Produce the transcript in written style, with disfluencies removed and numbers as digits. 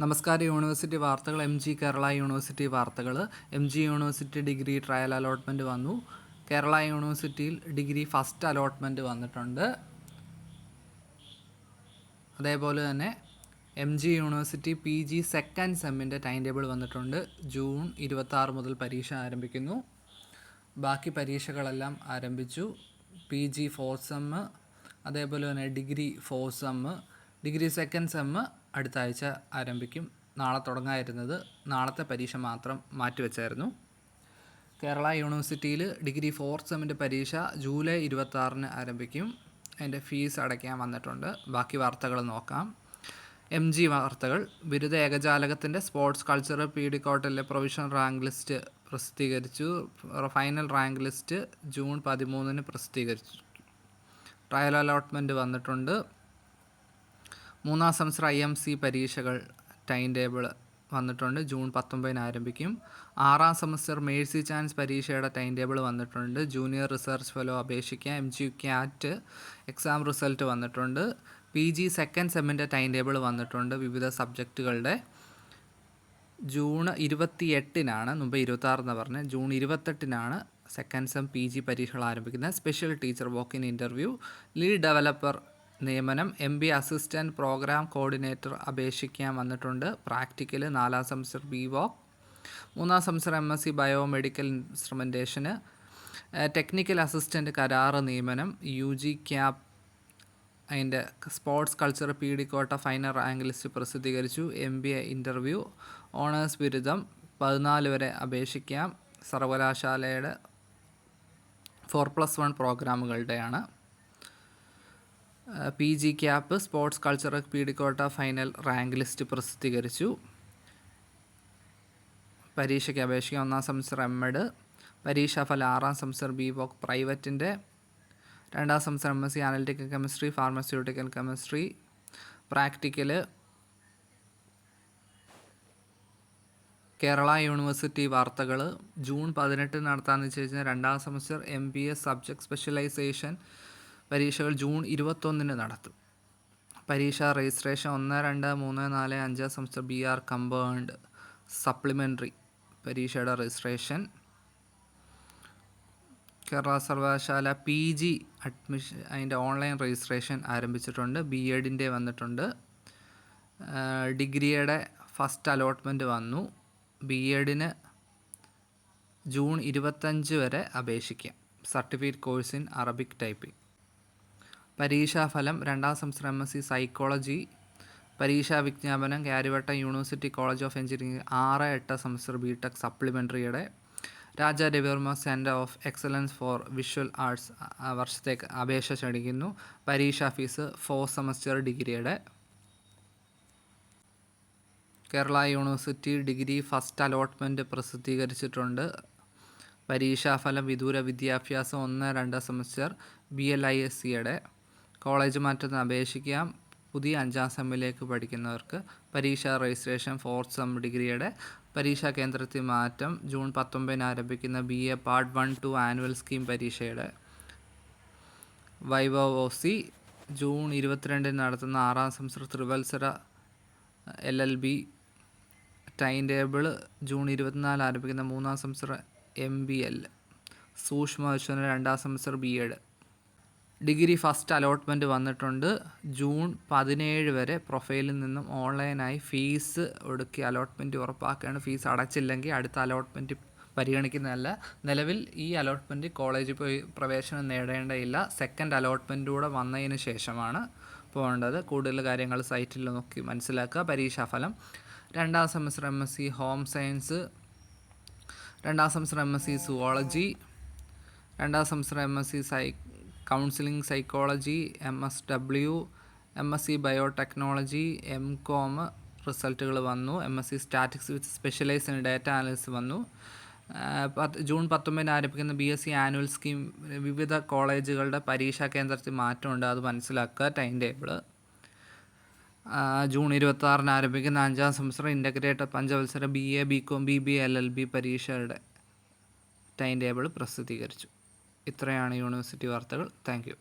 നമസ്കാരം. യൂണിവേഴ്സിറ്റി വാർത്തകൾ. കേരള യൂണിവേഴ്സിറ്റി വാർത്തകൾ. യൂണിവേഴ്സിറ്റി ഡിഗ്രി ട്രയൽ അലോട്ട്മെൻറ്റ് വന്നു. കേരള യൂണിവേഴ്സിറ്റിയിൽ ഡിഗ്രി ഫസ്റ്റ് അലോട്ട്മെൻറ്റ് വന്നിട്ടുണ്ട്. അതേപോലെ തന്നെ യൂണിവേഴ്സിറ്റി PG സെക്കൻഡ് സെമ്മിൻ്റെ ടൈം ടേബിൾ വന്നിട്ടുണ്ട്. ജൂൺ 26 മുതൽ പരീക്ഷ ആരംഭിക്കുന്നു. ബാക്കി പരീക്ഷകളെല്ലാം ആരംഭിച്ചു. PG 4 സെമ്മ്, അതേപോലെ തന്നെ degree 4 sem, degree second sem അടുത്ത ആഴ്ച ആരംഭിക്കും. നാളെ തുടങ്ങാതിരുന്നത് നാളത്തെ പരീക്ഷ മാത്രം മാറ്റിവെച്ചായിരുന്നു. കേരള യൂണിവേഴ്സിറ്റിയിൽ ഡിഗ്രി 4 സെമ്മിൻ്റെ പരീക്ഷ ജൂലൈ 26 ആരംഭിക്കും. അതിൻ്റെ ഫീസ് അടയ്ക്കാൻ വന്നിട്ടുണ്ട്. ബാക്കി വാർത്തകൾ നോക്കാം. വാർത്തകൾ. ബിരുദ ഏകജാലകത്തിൻ്റെ സ്പോർട്സ് കൾച്ചർ പീഡിക്കോട്ടിലെ പ്രൊവിഷണൽ റാങ്ക് ലിസ്റ്റ് പ്രസിദ്ധീകരിച്ചു. ഫൈനൽ റാങ്ക് ലിസ്റ്റ് ജൂൺ 13 പ്രസിദ്ധീകരിച്ചു. ട്രയൽ അലോട്ട്മെൻറ്റ് വന്നിട്ടുണ്ട്. 3ാം സെമസ്റ്റർ IMC പരീക്ഷകൾ ടൈം ടേബിൾ വന്നിട്ടുണ്ട്. ജൂൺ 19 ആരംഭിക്കും. 6ാം സെമസ്റ്റർ മേഴ്സി ചാൻസ് പരീക്ഷയുടെ ടൈം ടേബിൾ വന്നിട്ടുണ്ട്. ജൂനിയർ റിസർച്ച് ഫെലോ അപേക്ഷിക്കാം. MGCAT എക്സാം റിസൾട്ട് വന്നിട്ടുണ്ട്. PG സെക്കൻഡ് സെമ്മിൻ്റെ ടൈം ടേബിൾ വന്നിട്ടുണ്ട്. വിവിധ സബ്ജക്റ്റുകളുടെ ജൂൺ 28 മുമ്പ് 26 എന്ന് പറഞ്ഞത്. ജൂൺ 28 സെക്കൻഡ് സെം PG പരീക്ഷകൾ ആരംഭിക്കുന്നത്. Special teacher walk in interview, lead developer നിയമനം, MBA അസിസ്റ്റൻറ്റ് പ്രോഗ്രാം കോർഡിനേറ്റർ അപേക്ഷിക്കാൻ വന്നിട്ടുണ്ട്. പ്രാക്ടിക്കൽ 4ാം സെമസ്റ്റർ BVOC, 3ാം സെമസ്റ്റർ MSc ബയോമെഡിക്കൽ ഇൻസ്ട്രുമെൻറ്റേഷന്, ടെക്നിക്കൽ അസിസ്റ്റൻറ്റ് കരാർ നിയമനം, UG ക്യാപ് അതിൻ്റെ സ്പോർട്സ് കൾച്ചർ പീഡിക്കോട്ട ഫൈനൽ റാങ്ക് ലിസ്റ്റ് പ്രസിദ്ധീകരിച്ചു. MBA ഇൻ്റർവ്യൂ, ഓണേഴ്സ് ബിരുദം 14 വരെ അപേക്ഷിക്കാം. സർവകലാശാലയുടെ 4+1 പ്രോഗ്രാമുകളുടെയാണ്. PG ക്യാപ്പ് സ്പോർട്സ് കൾച്ചർ പീഡിക്കോട്ട ഫൈനൽ റാങ്ക് ലിസ്റ്റ് പ്രസിദ്ധീകരിച്ചു. പരീക്ഷയ്ക്ക് അപേക്ഷിക്കാം. 1ാം സെമസ്റ്റർ MED, പരീക്ഷാഫലം 6ാം സെമസ്റ്റർ BVOC പ്രൈവറ്റിൻ്റെ, 2ാം semester MSc analytical chemistry, pharmaceutical chemistry. Practical Kerala university വാർത്തകൾ. ജൂൺ 18 നടത്താമെന്ന് വെച്ച് കഴിഞ്ഞാൽ 2ാം സെമസ്റ്റർ MBA സബ്ജക്ട് സ്പെഷ്യലൈസേഷൻ പരീക്ഷകൾ ജൂൺ 21 നടത്തും. പരീക്ഷ registration 1, 2, 3, 4, 5 semester BR compound supplementary പരീക്ഷയുടെ രജിസ്ട്രേഷൻ. കേരള സർവകലാശാല PG അഡ്മിഷൻ അതിൻ്റെ ഓൺലൈൻ രജിസ്ട്രേഷൻ ആരംഭിച്ചിട്ടുണ്ട്. BEdൻ്റെ വന്നിട്ടുണ്ട്. ഡിഗ്രിയുടെ ഫസ്റ്റ് അലോട്ട്മെൻറ്റ് വന്നു. BEdന് ജൂൺ 25 വരെ അപേക്ഷിക്കാം. Certificate course in Arabic typing. പരീക്ഷാഫലം 2ാം സെമസ്റ്റർ MSc സൈക്കോളജി പരീക്ഷാ വിജ്ഞാപനം Kariavattom university college of engineering 6-8 semester BTech സപ്ലിമെൻ്ററിയുടെ Raja Ravivarma centre of excellence for visual arts വർഷത്തേക്ക് അപേക്ഷ ക്ഷണിക്കുന്നു. പരീക്ഷാ ഫീസ് 4 സെമസ്റ്റർ ഡിഗ്രിയുടെ. Kerala university degree first allotment പ്രസിദ്ധീകരിച്ചിട്ടുണ്ട്. പരീക്ഷാഫലം വിദൂര വിദ്യാഭ്യാസം 1-2 സെമസ്റ്റർ BLISCയുടെ കോളേജ് മാറ്റത്തിന് അപേക്ഷിക്കാം. പുതിയ 5ാം സെമ്മിലേക്ക് പഠിക്കുന്നവർക്ക് പരീക്ഷാ രജിസ്ട്രേഷൻ 4th സെം ഡിഗ്രിയുടെ. പരീക്ഷാ കേന്ദ്രത്തിൽ മാറ്റം. ജൂൺ 19 ആരംഭിക്കുന്ന BA പാർട്ട് 1-2 ആനുവൽ സ്കീം പരീക്ഷയുടെ YOC. ജൂൺ 22 നടത്തുന്ന 6ാം സെമസ്റ്റർ ത്രിവത്സര LLB ടൈം ടേബിൾ. ജൂൺ 24 ആരംഭിക്കുന്ന 3ാം സെമസ്റ്റർ MBL സൂക്ഷ്മ പരിശോധന 2ാം semester BEd. Degree first allotment വന്നിട്ടുണ്ട്. ജൂൺ 17 വരെ പ്രൊഫൈലിൽ നിന്നും ഓൺലൈനായി ഫീസ് ഒടുക്കി അലോട്ട്മെൻറ്റ് ഉറപ്പാക്കുകയാണ്. ഫീസ് അടച്ചില്ലെങ്കിൽ അടുത്ത അലോട്ട്മെൻറ്റ് പരിഗണിക്കുന്നതല്ല. നിലവിൽ ഈ അലോട്ട്മെൻറ്റ് കോളേജിൽ പോയി പ്രവേശനം നേടേണ്ടതില്ല. സെക്കൻഡ് അലോട്ട്മെൻറ്റൂടെ വന്നതിന് ശേഷമാണ് പോകേണ്ടത്. കൂടുതൽ കാര്യങ്ങൾ സൈറ്റിൽ നോക്കി മനസ്സിലാക്കുക. പരീക്ഷാഫലം 2ാം semester MSc home science, 2ാം semester MSc zoology, 2ാം semester MSc counselling psychology, MSW, MSc biotechnology, MCOM റിസൾട്ടുകൾ വന്നു. MSc statics with specialise in data analysis വന്നു. ജൂൺ 19 ആരംഭിക്കുന്ന BSc ആനുവൽ സ്കീം വിവിധ കോളേജുകളുടെ പരീക്ഷാ കേന്ദ്രത്തിൽ മാറ്റമുണ്ട്. അത് മനസ്സിലാക്കുക. ടൈം ടേബിൾ ജൂൺ 26 ആരംഭിക്കുന്ന 5ാം സെമസ്റ്റർ ഇൻ്റഗ്രേറ്റഡ് പഞ്ചവത്സര BA BCom BBA LLB പരീക്ഷയുടെ ടൈം ടേബിൾ പ്രസിദ്ധീകരിച്ചു. ഇത്രയാണ് യൂണിവേഴ്സിറ്റി വാർത്തകൾ. Thank you.